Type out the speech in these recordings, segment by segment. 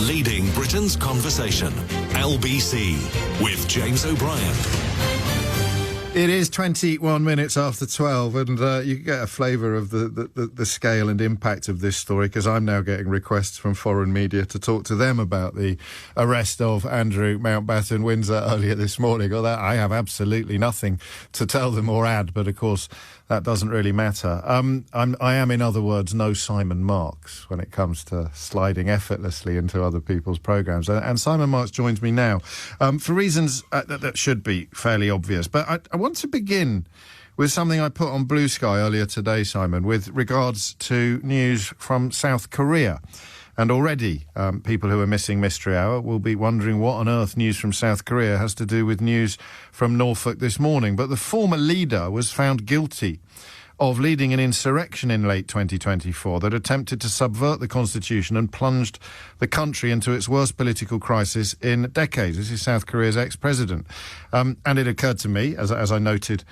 Leading Britain's conversation. LBC with James O'Brien. It is 21 minutes after 12, and you get a flavour of the scale and impact of this story, because I'm now getting requests from foreign media to talk to them about the arrest of Andrew Mountbatten-Windsor earlier this morning. Although I have absolutely nothing to tell them or add, but of course that doesn't really matter. I am, in other words, no Simon Marks when it comes to sliding effortlessly into other people's programmes. And Simon Marks joins me now for reasons that should be fairly obvious. But I want to begin with something I put on Blue Sky earlier today, Simon, with regards to news from South Korea. And already people who are missing Mystery Hour will be wondering what on earth news from South Korea has to do with news from Norfolk this morning. But the former leader was found guilty of leading an insurrection in late 2024 that attempted to subvert the constitution and plunged the country into its worst political crisis in decades. This is South Korea's ex-president. And it occurred to me, as I noted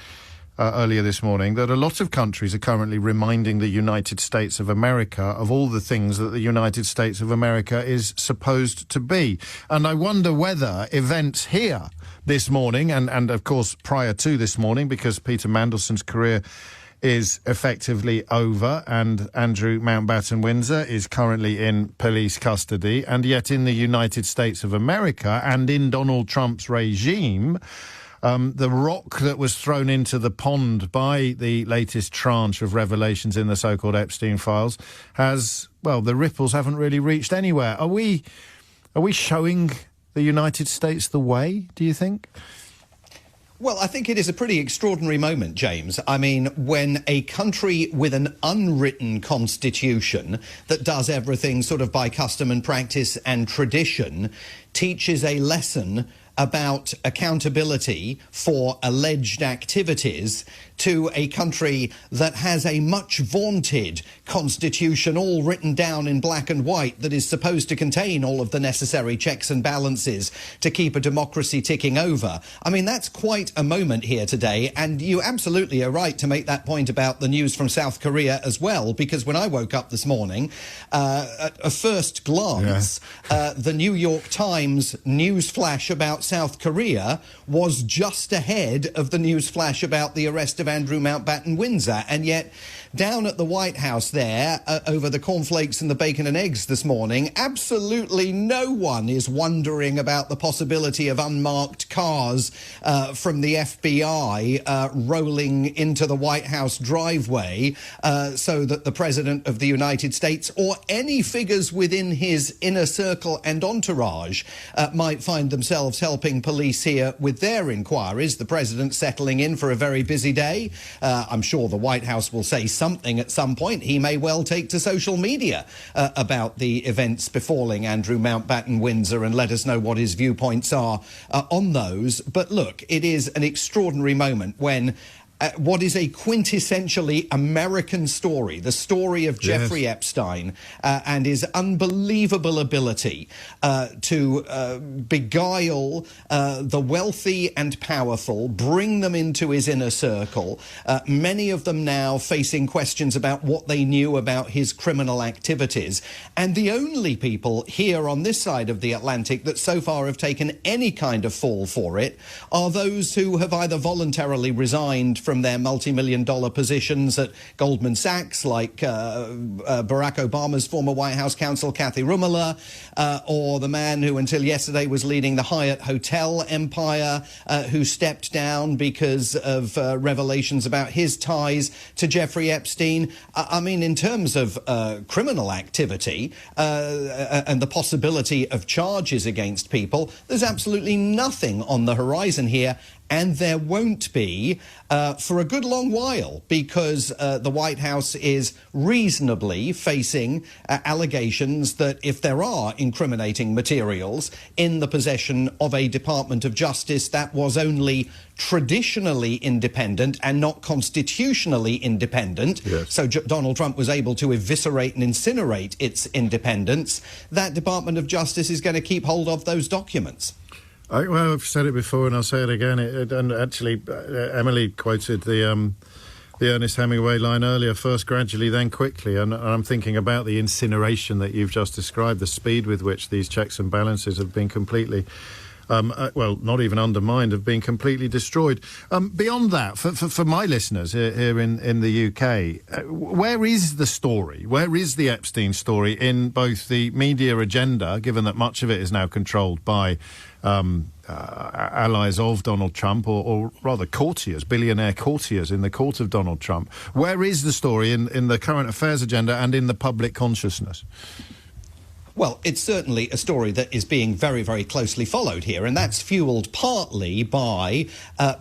earlier this morning, that a lot of countries are currently reminding the United States of America of all the things that the United States of America is supposed to be. And I wonder whether events here this morning, and of course prior to this morning, because Peter Mandelson's career is effectively over and Andrew Mountbatten-Windsor is currently in police custody, and yet in the United States of America and in Donald Trump's regime, the rock that was thrown into the pond by the latest tranche of revelations in the so-called Epstein files has, well, the ripples haven't really reached anywhere. Are we showing the United States the way, do you think? Well, I think it is a pretty extraordinary moment, James. I mean, when a country with an unwritten constitution that does everything sort of by custom and practice and tradition teaches a lesson about accountability for alleged activities to a country that has a much vaunted constitution all written down in black and white that is supposed to contain all of the necessary checks and balances to keep a democracy ticking over. I mean, that's quite a moment here today, and you absolutely are right to make that point about the news from South Korea as well, because when I woke up this morning, at a first glance, the New York Times news flash about South Korea was just ahead of the news flash about the arrest of Andrew Mountbatten-Windsor, and yet down at the White House there, over the cornflakes and the bacon and eggs this morning, absolutely no one is wondering about the possibility of unmarked cars from the FBI rolling into the White House driveway so that the President of the United States or any figures within his inner circle and entourage might find themselves helping police here with their inquiries. The President settling in for a very busy day. I'm sure the White House will say something at some point. He may well take to social media about the events befalling Andrew Mountbatten-Windsor and let us know what his viewpoints are on those. But look, it is an extraordinary moment when what is a quintessentially American story, the story of Jeffrey Epstein and his unbelievable ability to beguile the wealthy and powerful, bring them into his inner circle, many of them now facing questions about what they knew about his criminal activities. And the only people here on this side of the Atlantic that so far have taken any kind of fall for it are those who have either voluntarily resigned from their multi-million-dollar positions at Goldman Sachs, like Barack Obama's former White House counsel, Kathy Rumala, or the man who until yesterday was leading the Hyatt Hotel empire, who stepped down because of revelations about his ties to Jeffrey Epstein. I mean, in terms of criminal activity and the possibility of charges against people, there's absolutely nothing on the horizon here. And there won't be for a good long while, because the White House is reasonably facing allegations that if there are incriminating materials in the possession of a Department of Justice that was only traditionally independent and not constitutionally independent, so Donald Trump was able to eviscerate and incinerate its independence, that Department of Justice is going to keep hold of those documents. Well, I've said it before and I'll say it again. And actually, Emily quoted the the Ernest Hemingway line earlier, first gradually, then quickly. And I'm thinking about the incineration that you've just described, the speed with which these checks and balances have been completely, not even undermined, have been completely destroyed. Beyond that, for my listeners here in the UK, where is the story? Where is the Epstein story in both the media agenda, given that much of it is now controlled by allies of Donald Trump, or rather courtiers, billionaire courtiers in the court of Donald Trump? Where is the story in the current affairs agenda and in the public consciousness? Well, it's certainly a story that is being very, very closely followed here, and that's fueled partly by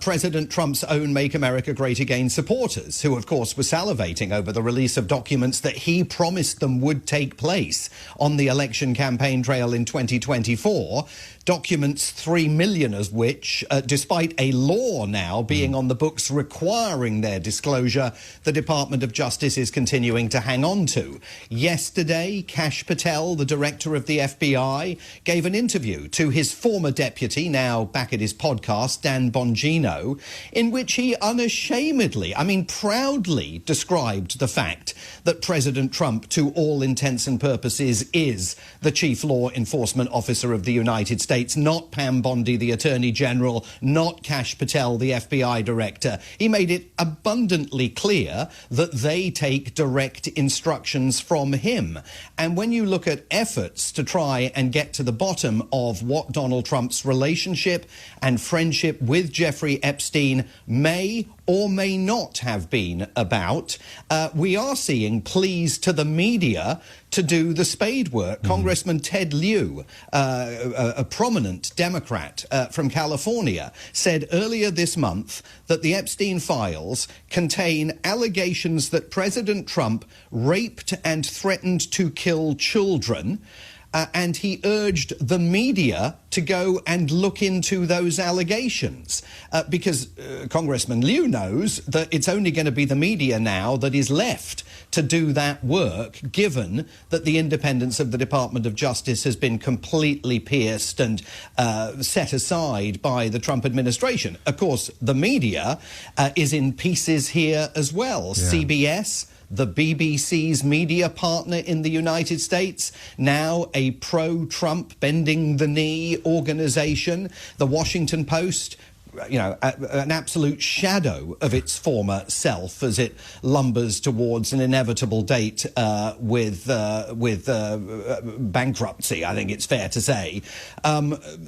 President Trump's own Make America Great Again supporters, who, of course, were salivating over the release of documents that he promised them would take place on the election campaign trail in 2024. Documents, 3 million of which, despite a law now being on the books requiring their disclosure, the Department of Justice is continuing to hang on to. Yesterday, Kash Patel, the director of the FBI, gave an interview to his former deputy, now back at his podcast, Dan Bongino, in which he unashamedly, proudly described the fact that President Trump, to all intents and purposes, is the chief law enforcement officer of the United States. Not Pam Bondi, the Attorney General, not Kash Patel, the FBI Director. He made it abundantly clear that they take direct instructions from him. And when you look at efforts to try and get to the bottom of what Donald Trump's relationship and friendship with Jeffrey Epstein may or may not have been about, we are seeing pleas to the media to do the spade work. Congressman Ted Lieu, a prominent Democrat from California, said earlier this month that the Epstein files contain allegations that President Trump raped and threatened to kill children. And he urged the media to go and look into those allegations because Congressman Liu knows that it's only going to be the media now that is left to do that work, given that the independence of the Department of Justice has been completely pierced and set aside by the Trump administration. Of course, the media is in pieces here as well. Yeah. CBS, the BBC's media partner in the United States, now a pro-Trump bending the knee organization. The Washington Post, an absolute shadow of its former self as it lumbers towards an inevitable date with bankruptcy, I think it's fair to say.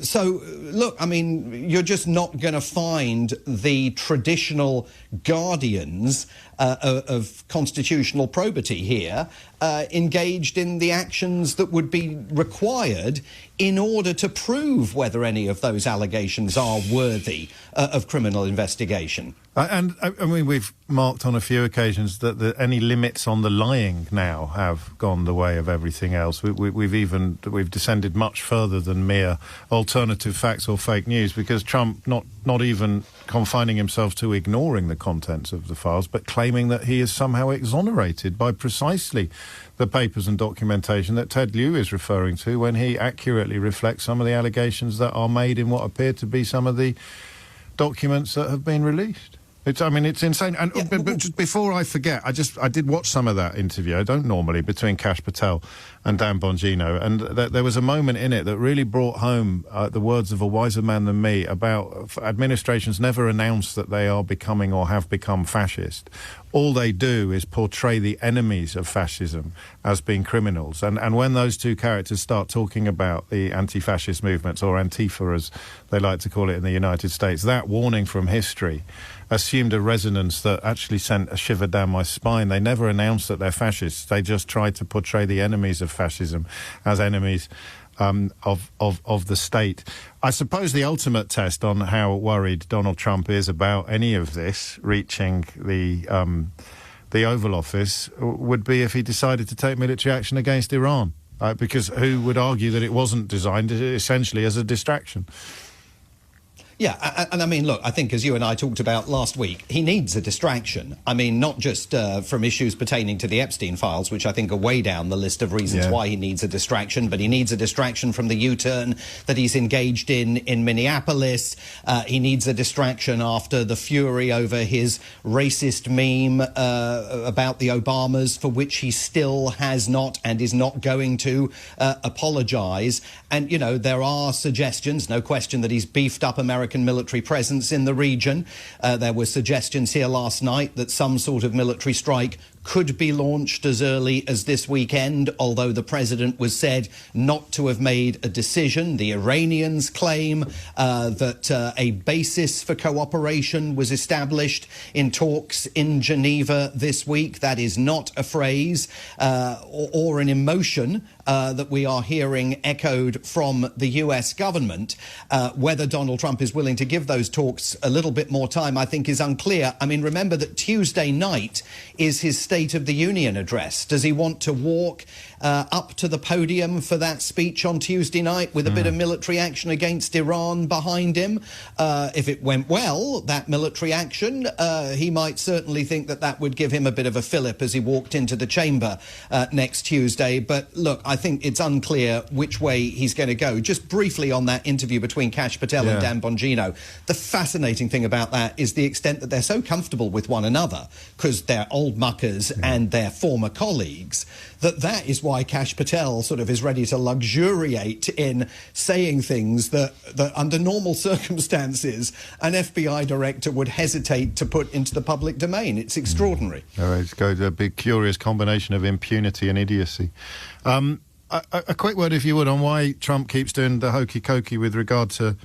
So, look, you're just not going to find the traditional guardians of constitutional probity here engaged in the actions that would be required in order to prove whether any of those allegations are worthy of criminal investigation. And we've marked on a few occasions that any limits on the lying now have gone the way of everything else. We've descended much further than mere alternative facts or fake news, because Trump not even confining himself to ignoring the contents of the files, but claiming that he is somehow exonerated by precisely the papers and documentation that Ted Lieu is referring to when he accurately reflects some of the allegations that are made in what appear to be some of the documents that have been released. It's insane. And but just before I forget, I did watch some of that interview. I don't normally, between Kash Patel and Dan Bongino, and there was a moment in it that really brought home the words of a wiser man than me about administrations never announce that they are becoming or have become fascist. All they do is portray the enemies of fascism as being criminals. And when those two characters start talking about the anti-fascist movements, or Antifa as they like to call it in the United States, that warning from history assumed a resonance that actually sent a shiver down my spine. They never announced that they're fascists. They just tried to portray the enemies of fascism as enemies of the state. I suppose the ultimate test on how worried Donald Trump is about any of this reaching the Oval Office would be if he decided to take military action against Iran, because who would argue that it wasn't designed essentially as a distraction? Yeah, and I mean, look, I think as you and I talked about last week, he needs a distraction. I mean, not just from issues pertaining to the Epstein files, which I think are way down the list of reasons why he needs a distraction, but he needs a distraction from the U-turn that he's engaged in Minneapolis. He needs a distraction after the fury over his racist meme about the Obamas, for which he still has not and is not going to apologise. And, you know, there are suggestions, no question, that he's beefed up American military presence in the region. There were suggestions here last night that some sort of military strike could be launched as early as this weekend, although the president was said not to have made a decision. The Iranians claim that a basis for cooperation was established in talks in Geneva this week. That is not a phrase or an emotion that we are hearing echoed from the US government. Whether Donald Trump is willing to give those talks a little bit more time, I think, is unclear. I mean, remember that Tuesday night is his State of the Union address. Does he want to walk up to the podium for that speech on Tuesday night with a bit of military action against Iran behind him? If it went well, that military action, he might certainly think that that would give him a bit of a fillip as he walked into the chamber next Tuesday. But look, I think it's unclear which way he's going to go. Just briefly on that interview between Kash Patel and Dan Bongino, the fascinating thing about that is the extent that they're so comfortable with one another, because they're old muckers and they're former colleagues, that is why Kash Patel sort of is ready to luxuriate in saying things that under normal circumstances an FBI director would hesitate to put into the public domain. It's extraordinary. It's got a big curious combination of impunity and idiocy. A quick word, if you would, on why Trump keeps doing the hokey cokey with regard to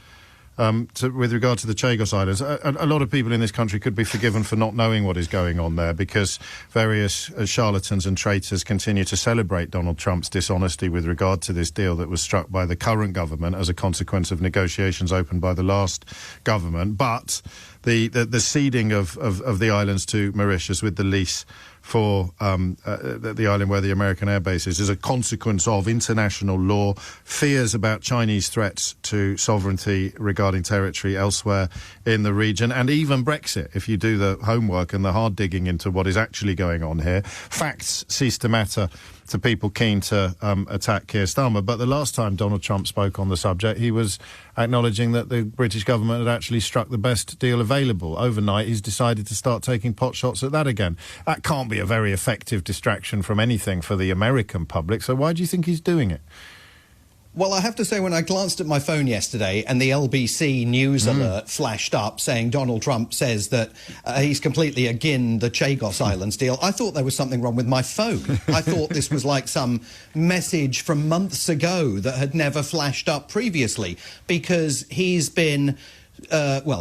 the Chagos Islands. A lot of people in this country could be forgiven for not knowing what is going on there, because various charlatans and traitors continue to celebrate Donald Trump's dishonesty with regard to this deal that was struck by the current government as a consequence of negotiations opened by the last government. But the ceding of the islands to Mauritius with the lease for the island where the American air base is a consequence of international law, fears about Chinese threats to sovereignty regarding territory elsewhere in the region, and even Brexit. If you do the homework and the hard digging into what is actually going on here, facts cease to matter to people keen to attack Keir Starmer. But the last time Donald Trump spoke on the subject, he was acknowledging that the British government had actually struck the best deal available. Overnight, he's decided to start taking pot shots at that again. That can't be a very effective distraction from anything for the American public. So why do you think he's doing it? Well, I have to say, when I glanced at my phone yesterday and the LBC news alert flashed up saying Donald Trump says that he's completely agin the Chagos Islands deal, I thought there was something wrong with my phone. I thought this was like some message from months ago that had never flashed up previously, because he's been...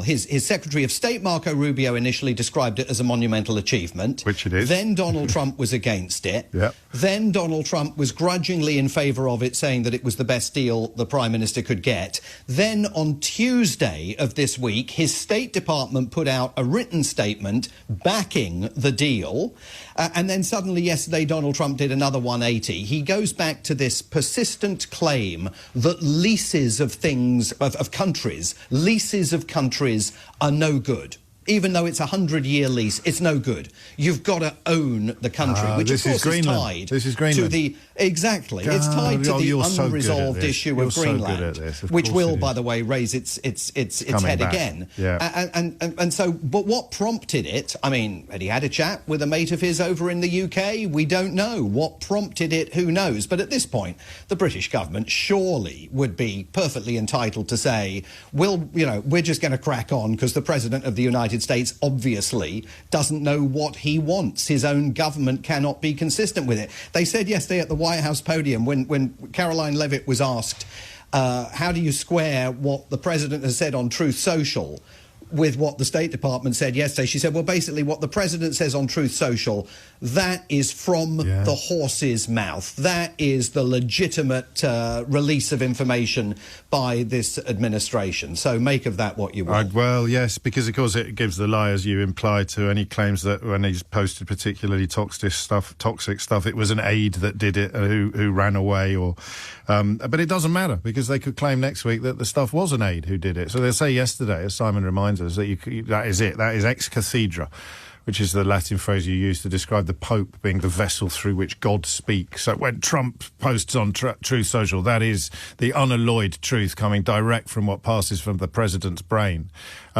his Secretary of State, Marco Rubio, initially described it as a monumental achievement. Which it is. Then Donald Trump was against it. Yep. Then Donald Trump was grudgingly in favour of it, saying that it was the best deal the Prime Minister could get. Then on Tuesday of this week, his State Department put out a written statement backing the deal. And then suddenly yesterday, Donald Trump did another 180. He goes back to this persistent claim that leases of things, of countries, leases of countries are no good. Even though it's a 100-year lease, it's no good. You've got to own the country, which of course is tied to the... Exactly. It's tied to the unresolved issue of Greenland, which will, by the way, raise its head again. Yeah. And so, but what prompted it? I mean, had he had a chat with a mate of his over in the UK? We don't know. What prompted it? Who knows? But at this point, the British government surely would be perfectly entitled to say, we're just going to crack on because the President of the United States obviously doesn't know what he wants. His own government cannot be consistent with it. They said yesterday at the White House podium, when Caroline Leavitt was asked, how do you square what the president has said on Truth Social with what the State Department said yesterday. She said, well, basically what the president says on Truth Social, that is from the horse's mouth. That is the legitimate release of information by this administration. So make of that what you will. Well, yes, because of course it gives the lie, as you implied, to any claims that when he's posted particularly toxic stuff, it was an aide that did it who ran away, or but it doesn't matter, because they could claim next week that the stuff was an aide who did it. So they'll say yesterday, as Simon reminds us, that that is it. That is ex cathedra, which is the Latin phrase you use to describe the Pope being the vessel through which God speaks. So when Trump posts on Truth Social, that is the unalloyed truth coming direct from what passes from the president's brain.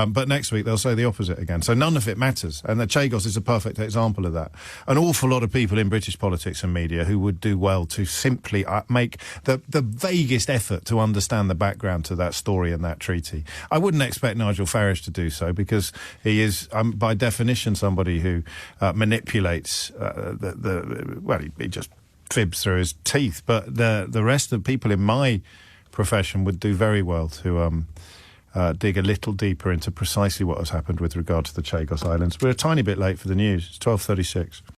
But next week they'll say the opposite again. So none of it matters. And the Chagos is a perfect example of that. An awful lot of people in British politics and media who would do well to simply make the vaguest effort to understand the background to that story and that treaty. I wouldn't expect Nigel Farage to do so, because he is, by definition, somebody who manipulates he just fibs through his teeth. But the rest of the people in my profession would do very well to dig a little deeper into precisely what has happened with regard to the Chagos Islands. We're a tiny bit late for the news. It's 12:36.